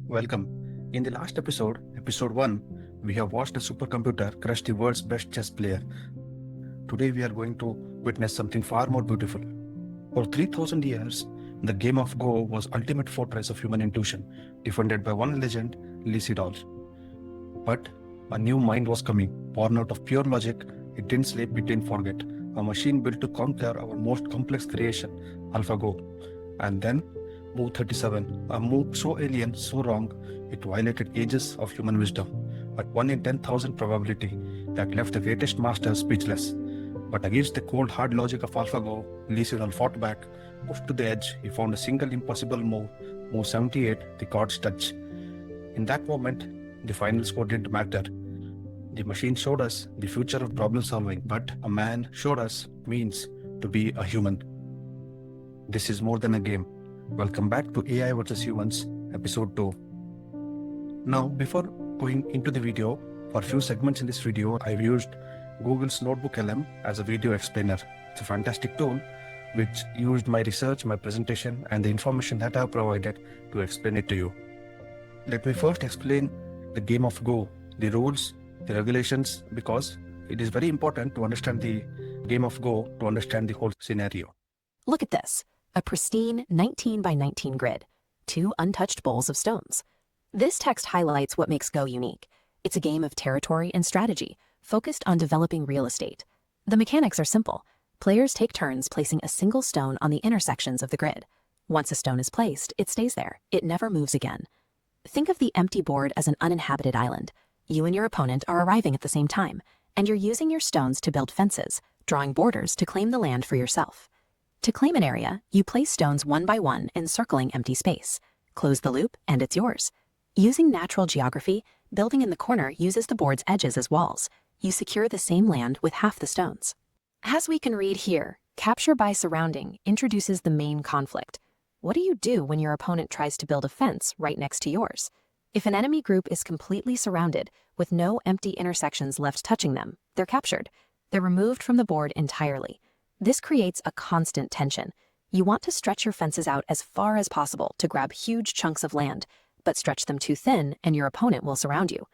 Welcome. In the last episode 1, we have watched a supercomputer crush the world's best chess player. Today we are going to witness something far more beautiful. For 3000 years, the game of Go was ultimate fortress of human intuition, defended by one legend, Lee Sedol. But a new mind was coming, born out of pure logic. It didn't sleep, it didn't forget. A machine built to conquer our most complex creation, AlphaGo. And then Move 37, a move so alien, so wrong, it violated ages of human wisdom. But 1 in 10,000 probability that left the greatest master speechless. But against the cold hard logic of AlphaGo, Lee Sedol fought back, pushed to the edge. He found a single impossible move 78, the cards touch. In that moment, the final score didn't matter. The machine showed us the future of problem solving, but a man showed us means to be a human. This is more than a game. Welcome back to AI vs Humans, episode 2. Now, before going into the video, for a few segments in this video, I've used Google's Notebook LM as a video explainer. It's a fantastic tool which used my research, my presentation, and the information that I've provided to explain it to you. Let me first explain the game of Go, the rules, the regulations, because it is very important to understand the game of Go to understand the whole scenario. Look at this. A pristine 19 by 19 grid, 2 untouched bowls of stones. This text highlights what makes Go unique. It's a game of territory and strategy, focused on developing real estate. The mechanics are simple. Players take turns placing a single stone on the intersections of the grid. Once a stone is placed, it stays there. It never moves again. Think of the empty board as an uninhabited island. You and your opponent are arriving at the same time, and you're using your stones to build fences, drawing borders to claim the land for yourself. To claim an area, you place stones one by one encircling empty space. Close the loop, and it's yours. Using natural geography, building in the corner uses the board's edges as walls. You secure the same land with half the stones. As we can read here, capture by surrounding introduces the main conflict. What do you do when your opponent tries to build a fence right next to yours? If an enemy group is completely surrounded, with no empty intersections left touching them, they're captured. They're removed from the board entirely. This creates a constant tension. You want to stretch your fences out as far as possible to grab huge chunks of land, but stretch them too thin and your opponent will surround you.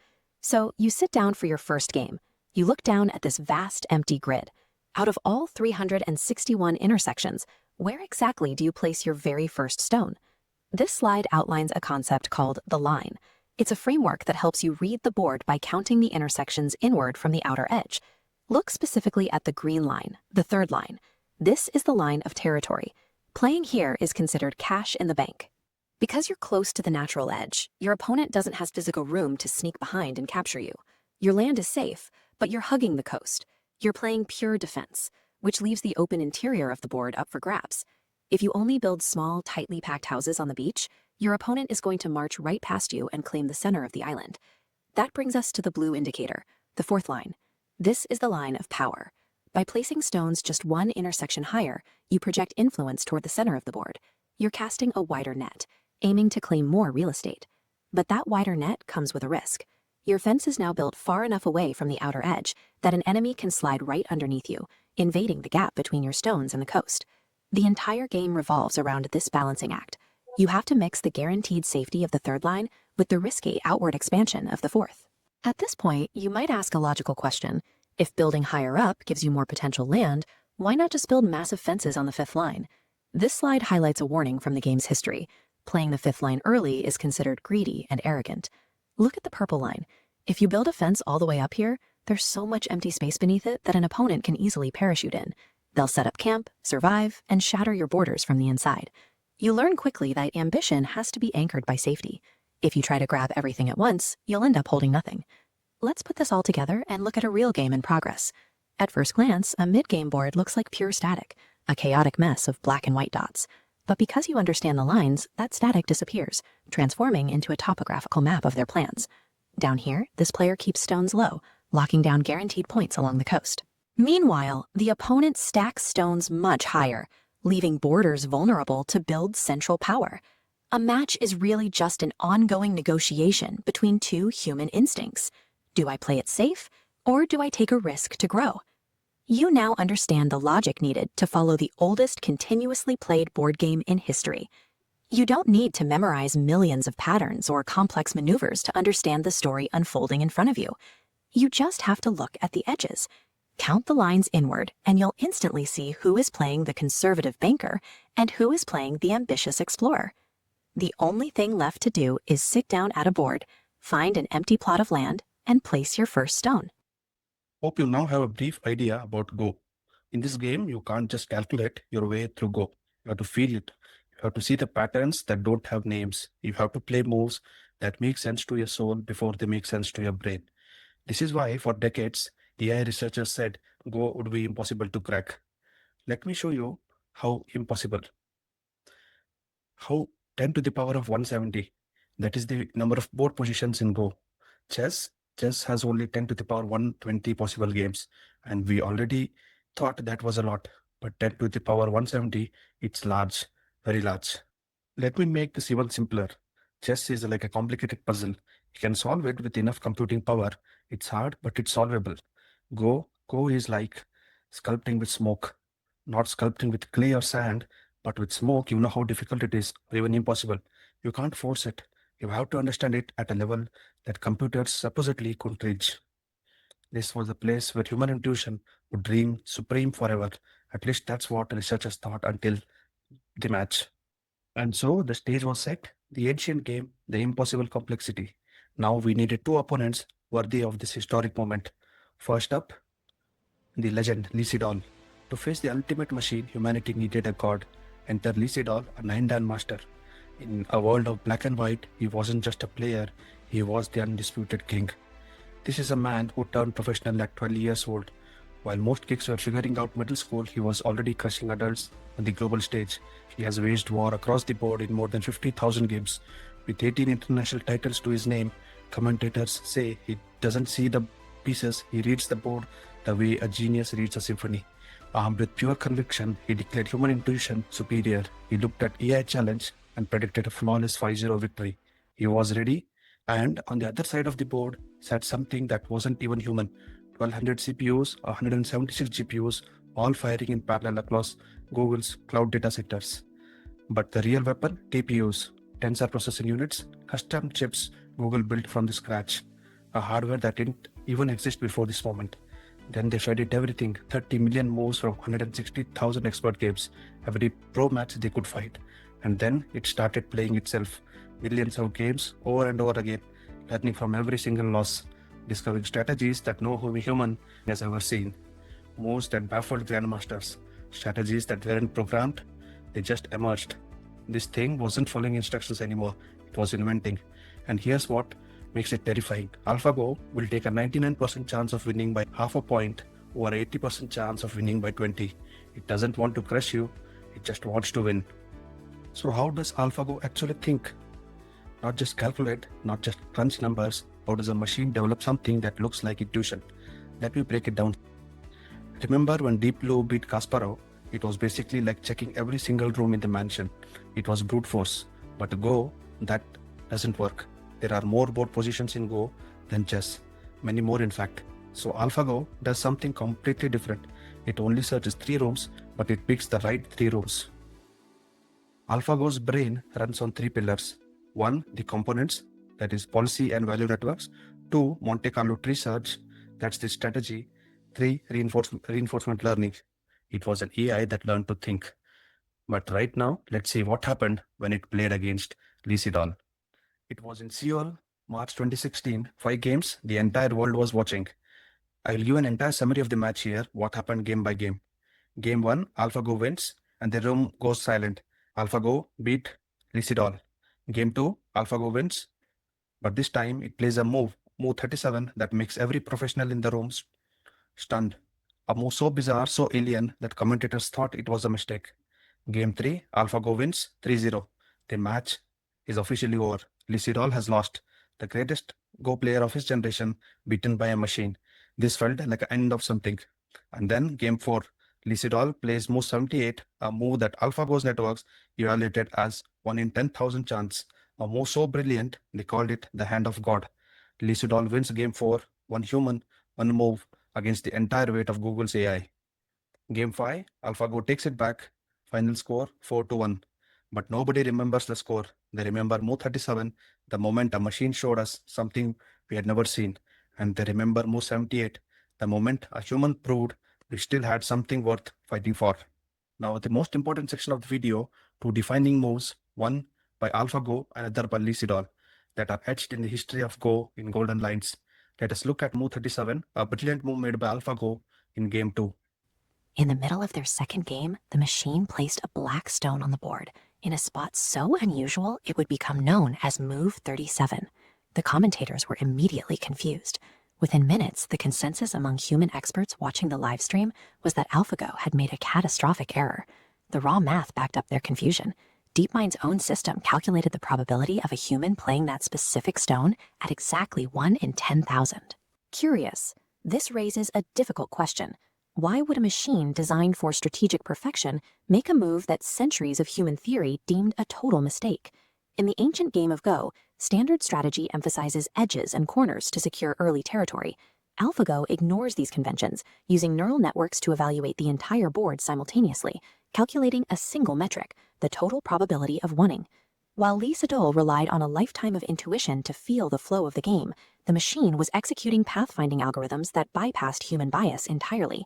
So you sit down for your first game. You look down at this vast empty grid. Out of all 361 intersections, where exactly do you place your very first stone? This slide outlines a concept called the line. It's a framework that helps you read the board by counting the intersections inward from the outer edge. Look specifically at the green line, the third line. This is the line of territory. Playing here is considered cash in the bank. Because you're close to the natural edge, your opponent doesn't have physical room to sneak behind and capture you. Your land is safe, but you're hugging the coast. You're playing pure defense, which leaves the open interior of the board up for grabs. If you only build small, tightly packed houses on the beach, your opponent is going to march right past you and claim the center of the island. That brings us to the blue indicator, the fourth line. This is the line of power. By placing stones just one intersection higher, you project influence toward the center of the board. You're casting a wider net, aiming to claim more real estate. But that wider net comes with a risk. Your fence is now built far enough away from the outer edge that an enemy can slide right underneath you, invading the gap between your stones and the coast. The entire game revolves around this balancing act. You have to mix the guaranteed safety of the third line with the risky outward expansion of the fourth. At this point, you might ask a logical question. If building higher up gives you more potential land, why not just build massive fences on the fifth line? This slide highlights a warning from the game's history. Playing the fifth line early is considered greedy and arrogant. Look at the purple line. If you build a fence all the way up here, there's so much empty space beneath it that an opponent can easily parachute in. They'll set up camp, survive, and shatter your borders from the inside. You learn quickly that ambition has to be anchored by safety. If you try to grab everything at once, you'll end up holding nothing. Let's put this all together and look at a real game in progress. At first glance, a mid-game board looks like pure static, a chaotic mess of black and white dots. But because you understand the lines, that static disappears, transforming into a topographical map of their plans. Down here, this player keeps stones low, locking down guaranteed points along the coast. Meanwhile, the opponent stacks stones much higher, leaving borders vulnerable to build central power. A match is really just an ongoing negotiation between two human instincts. Do I play it safe, or do I take a risk to grow? You now understand the logic needed to follow the oldest continuously played board game in history. You don't need to memorize millions of patterns or complex maneuvers to understand the story unfolding in front of you. You just have to look at the edges. Count the lines inward, and you'll instantly see who is playing the conservative banker and who is playing the ambitious explorer. The only thing left to do is sit down at a board, find an empty plot of land, and place your first stone. Hope you now have a brief idea about Go. In this game, you can't just calculate your way through Go. You have to feel it. You have to see the patterns that don't have names. You have to play moves that make sense to your soul before they make sense to your brain. This is why, for decades, AI researchers said Go would be impossible to crack. Let me show you how impossible. How 10 to the power of 170. That is the number of board positions in Go. Chess has only 10 to the power 120 possible games, and we already thought that was a lot. But 10 to the power 170, it's large, very large. Let me make this even simpler. Chess is like a complicated puzzle. You can solve it with enough computing power. It's hard, but it's solvable. Go is like sculpting with smoke, not sculpting with clay or sand, but with smoke. You know how difficult it is, or even impossible. You can't force it. You have to understand it at a level that computers supposedly couldn't reach. This was the place where human intuition would dream supreme forever. At least that's what researchers thought until the match. And so the stage was set, the ancient game, the impossible complexity. Now we needed two opponents worthy of this historic moment. First up, the legend Lee Sedol. To face the ultimate machine, humanity needed a god. Enter Lee Sedol, a nine-dan master. In a world of black and white, he wasn't just a player, he was the undisputed king. This is a man who turned professional at 12 years old. While most kids were figuring out middle school, he was already crushing adults on the global stage. He has waged war across the board in more than 50,000 games. With 18 international titles to his name, commentators say he doesn't see the pieces, he reads the board the way a genius reads a symphony. Armed with pure conviction, he declared human intuition superior. He looked at AI challenge and predicted a flawless 5-0 victory. He was ready, and on the other side of the board sat something that wasn't even human. 1200 CPUs, 176 GPUs, all firing in parallel across Google's cloud data centers. But the real weapon, TPUs, tensor processing units, custom chips Google built from the scratch, a hardware that didn't even exist before this moment. Then they fed it everything, 30 million moves from 160,000 expert games, every pro match they could fight. And then it started playing itself, millions of games over and over again, learning from every single loss, discovering strategies that no human has ever seen, moves that baffled grandmasters, strategies that weren't programmed, they just emerged. This thing wasn't following instructions anymore, it was inventing. And here's what makes it terrifying. AlphaGo will take a 99% chance of winning by half a point over 80% chance of winning by 20. It doesn't want to crush you, it just wants to win. So how does AlphaGo actually think? Not just calculate, not just crunch numbers. How does a machine develop something that looks like intuition? Let me break it down. Remember when Deep Blue beat Kasparov? It was basically like checking every single room in the mansion. It was brute force. But Go, that doesn't work. There are more board positions in Go than chess. Many more, in fact. So AlphaGo does something completely different. It only searches 3 rooms, but it picks the right 3 rooms. AlphaGo's brain runs on 3 pillars. 1, the components, that is policy and value networks. 2, Monte Carlo Tree Search, that's the strategy. 3, reinforcement learning. It was an AI that learned to think. But right now, let's see what happened when it played against Lee Sedol. It was in Seoul, March 2016, 5 games, the entire world was watching. I will give an entire summary of the match here, what happened game by game. Game 1, AlphaGo wins, and the room goes silent. AlphaGo beat Lee Sedol. Game 2, AlphaGo wins, but this time it plays a move 37, that makes every professional in the room stunned. A move so bizarre, so alien, that commentators thought it was a mistake. Game 3, AlphaGo wins 3-0. The match is officially over. Lee Sedol has lost. The greatest Go player of his generation, beaten by a machine. This felt like the end of something. And then Game 4, Lee Sedol plays move 78, a move that AlphaGo's networks evaluated as 1 in 10,000 chance. A move so brilliant, they called it the hand of God. Lee Sedol wins Game 4, one human, one move, against the entire weight of Google's AI. Game 5, AlphaGo takes it back. Final score 4-1. But nobody remembers the score. They remember Move 37, the moment a machine showed us something we had never seen. And they remember Move 78, the moment a human proved we still had something worth fighting for. Now, the most important section of the video, two defining moves, one by AlphaGo and another by Lee Sedol, that are etched in the history of Go in golden lines. Let us look at Move 37, a brilliant move made by AlphaGo in Game 2. In the middle of their second game, the machine placed a black stone on the board in a spot so unusual it would become known as Move 37. The commentators were immediately confused. Within minutes, the consensus among human experts watching the live stream was that AlphaGo had made a catastrophic error. The raw math backed up their confusion. DeepMind's own system calculated the probability of a human playing that specific stone at exactly 1 in 10,000. Curious, this raises a difficult question. Why would a machine designed for strategic perfection make a move that centuries of human theory deemed a total mistake? In the ancient game of Go, standard strategy emphasizes edges and corners to secure early territory. AlphaGo ignores these conventions, using neural networks to evaluate the entire board simultaneously, calculating a single metric, the total probability of winning. While Lee Sedol relied on a lifetime of intuition to feel the flow of the game, the machine was executing pathfinding algorithms that bypassed human bias entirely.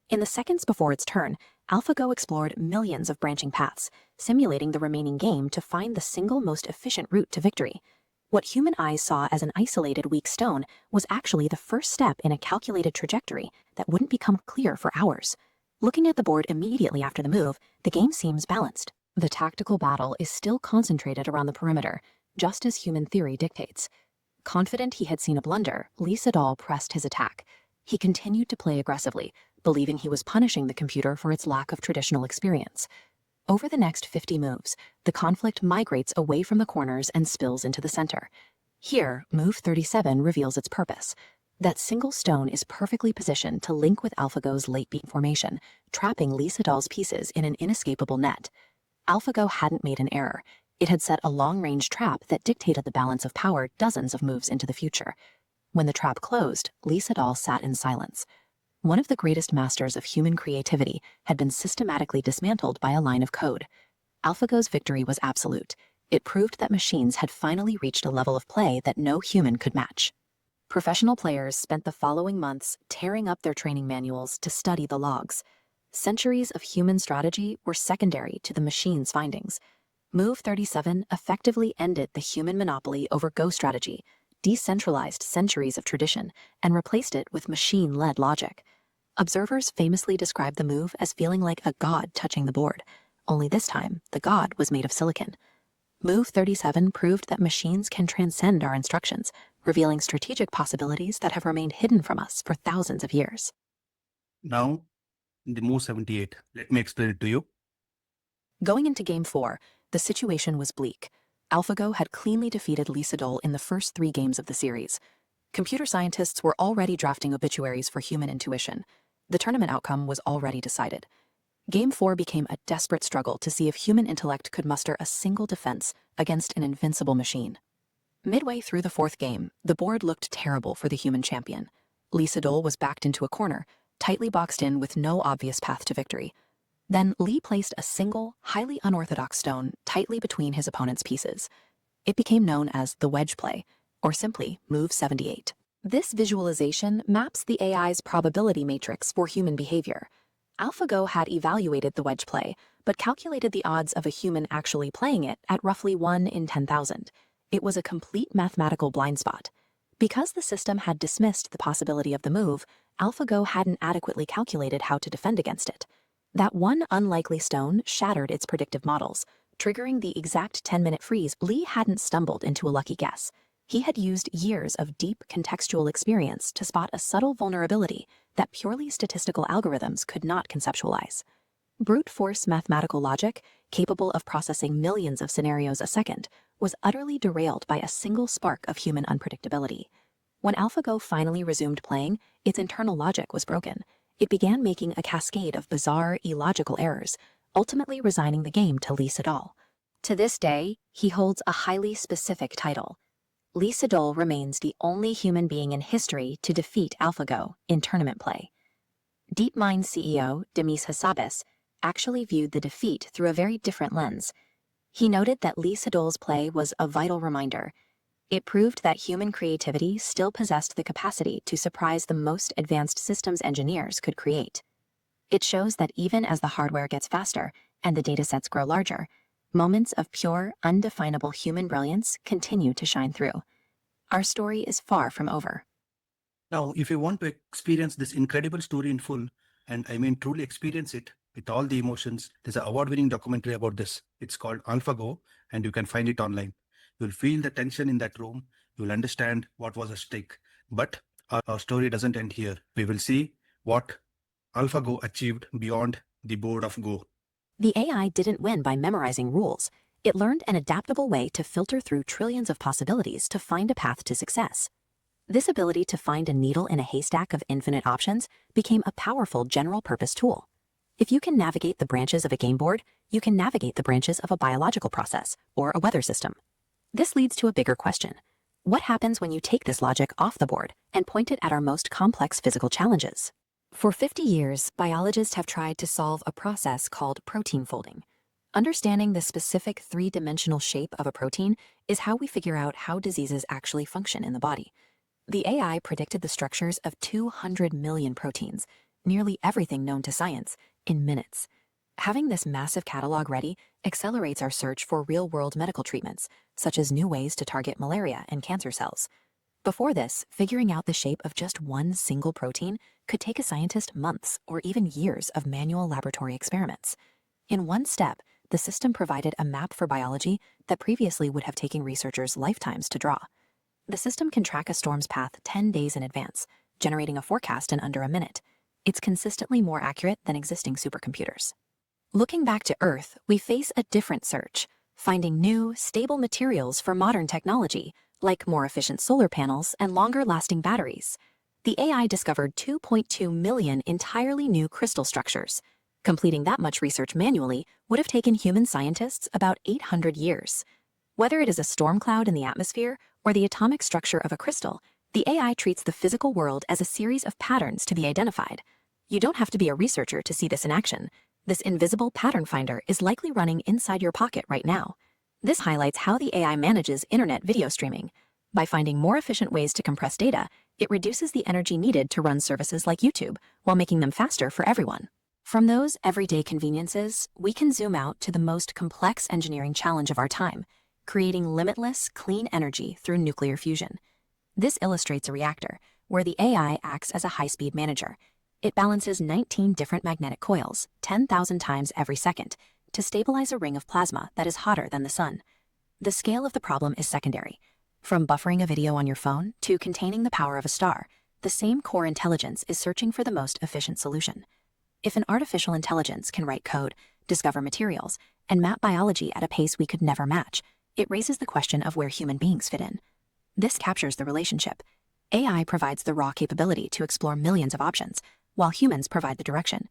In the seconds before its turn, AlphaGo explored millions of branching paths, simulating the remaining game to find the single most efficient route to victory. What human eyes saw as an isolated weak stone was actually the first step in a calculated trajectory that wouldn't become clear for hours. Looking at the board immediately after the move, the game seems balanced. The tactical battle is still concentrated around the perimeter, just as human theory dictates. Confident he had seen a blunder, Lee Sedol pressed his attack. He continued to play aggressively, believing he was punishing the computer for its lack of traditional experience. Over the next 50 moves, the conflict migrates away from the corners and spills into the center. Here, Move 37 reveals its purpose. That single stone is perfectly positioned to link with AlphaGo's late beat formation, trapping Lee Sedol's pieces in an inescapable net. AlphaGo hadn't made an error. It had set a long-range trap that dictated the balance of power dozens of moves into the future. When the trap closed, Lee Sedol sat in silence. One of the greatest masters of human creativity had been systematically dismantled by a line of code. AlphaGo's victory was absolute. It proved that machines had finally reached a level of play that no human could match. Professional players spent the following months tearing up their training manuals to study the logs. Centuries of human strategy were secondary to the machine's findings. Move 37 effectively ended the human monopoly over Go strategy, decentralized centuries of tradition, and replaced it with machine-led logic. Observers famously describe the move as feeling like a god touching the board, only this time the god was made of silicon. Move 37 proved that machines can transcend our instructions, revealing strategic possibilities that have remained hidden from us for thousands of years. Now, in the Move 78, let me explain it to you. Going into Game 4, the situation was bleak. AlphaGo had cleanly defeated Lee Sedol in the first 3 games of the series. Computer scientists were already drafting obituaries for human intuition. The tournament outcome was already decided. Game 4 became a desperate struggle to see if human intellect could muster a single defense against an invincible machine. Midway through the 4th game, the board looked terrible for the human champion. Lee Sedol was backed into a corner, tightly boxed in with no obvious path to victory. Then Lee placed a single, highly unorthodox stone tightly between his opponent's pieces. It became known as the wedge play, or simply Move 78. This visualization maps the AI's probability matrix for human behavior. AlphaGo had evaluated the wedge play, but calculated the odds of a human actually playing it at roughly 1 in 10,000. It was a complete mathematical blind spot. Because the system had dismissed the possibility of the move, AlphaGo hadn't adequately calculated how to defend against it. That one unlikely stone shattered its predictive models, triggering the exact 10-minute freeze. Lee hadn't stumbled into a lucky guess. He had used years of deep contextual experience to spot a subtle vulnerability that purely statistical algorithms could not conceptualize. Brute force mathematical logic, capable of processing millions of scenarios a second, was utterly derailed by a single spark of human unpredictability. When AlphaGo finally resumed playing, its internal logic was broken. It began making a cascade of bizarre, illogical errors, ultimately resigning the game to Lee Sedol. To this day, he holds a highly specific title. Lee Sedol remains the only human being in history to defeat AlphaGo in tournament play. DeepMind CEO Demis Hassabis actually viewed the defeat through a very different lens. He noted that Lee Sedol's play was a vital reminder. It proved that human creativity still possessed the capacity to surprise the most advanced systems engineers could create. It shows that even as the hardware gets faster and the datasets grow larger, moments of pure, undefinable human brilliance continue to shine through. Our story is far from over. Now, if you want to experience this incredible story in full, and I mean truly experience it with all the emotions, there's an award-winning documentary about this. It's called AlphaGo, and you can find it online. You'll feel the tension in that room. You'll understand what was at stake. But our story doesn't end here. We will see what AlphaGo achieved beyond the board of Go. The AI didn't win by memorizing rules. It learned an adaptable way to filter through trillions of possibilities to find a path to success. This ability to find a needle in a haystack of infinite options became a powerful general-purpose tool. If you can navigate the branches of a game board, you can navigate the branches of a biological process or a weather system. This leads to a bigger question. What happens when you take this logic off the board and point it at our most complex physical challenges? For 50 years, biologists have tried to solve a process called protein folding. Understanding the specific three-dimensional shape of a protein is how we figure out how diseases actually function in the body. The AI predicted the structures of 200 million proteins, nearly everything known to science, in minutes. Having this massive catalog ready accelerates our search for real-world medical treatments, such as new ways to target malaria and cancer cells. Before this, figuring out the shape of just one single protein could take a scientist months or even years of manual laboratory experiments. In one step, the system provided a map for biology that previously would have taken researchers lifetimes to draw. The system can track a storm's path 10 days in advance, generating a forecast in under a minute. It's consistently more accurate than existing supercomputers. Looking back to Earth, we face a different search, finding new, stable materials for modern technology, like more efficient solar panels and longer-lasting batteries. The AI discovered 2.2 million entirely new crystal structures. Completing that much research manually would have taken human scientists about 800 years. Whether it is a storm cloud in the atmosphere or the atomic structure of a crystal, the AI treats the physical world as a series of patterns to be identified. You don't have to be a researcher to see this in action. This invisible pattern finder is likely running inside your pocket right now. This highlights how the AI manages internet video streaming. By finding more efficient ways to compress data, it reduces the energy needed to run services like YouTube, while making them faster for everyone. From those everyday conveniences, we can zoom out to the most complex engineering challenge of our time, creating limitless, clean energy through nuclear fusion. This illustrates a reactor, where the AI acts as a high-speed manager. It balances 19 different magnetic coils, 10,000 times every second, to stabilize a ring of plasma that is hotter than the sun. The scale of the problem is secondary. From buffering a video on your phone to containing the power of a star, the same core intelligence is searching for the most efficient solution. If an artificial intelligence can write code, discover materials, and map biology at a pace we could never match, it raises the question of where human beings fit in. This captures the relationship. AI provides the raw capability to explore millions of options, while humans provide the direction.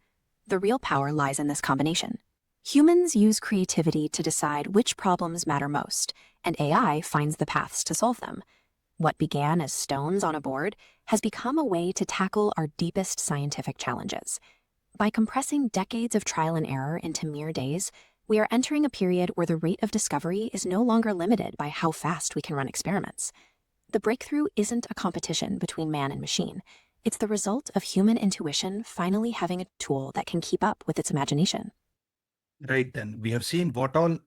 The real power lies in this combination. Humans use creativity to decide which problems matter most, and AI finds the paths to solve them. What began as stones on a board has become a way to tackle our deepest scientific challenges. By compressing decades of trial and error into mere days, we are entering a period where the rate of discovery is no longer limited by how fast we can run experiments. The breakthrough isn't a competition between man and machine. It's the result of human intuition finally having a tool that can keep up with its imagination. Right then, we have seen what all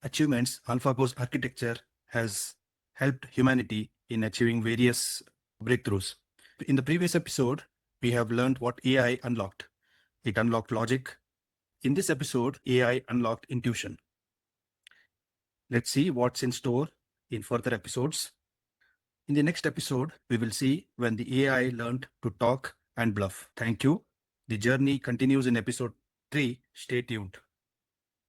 achievements AlphaGo's architecture has helped humanity in achieving various breakthroughs. In the previous episode, we have learned what AI unlocked. It unlocked logic. In this episode, AI unlocked intuition. Let's see what's in store in further episodes. In the next episode, we will see when the AI learned to talk and bluff. Thank you. The journey continues in episode 3. Stay tuned.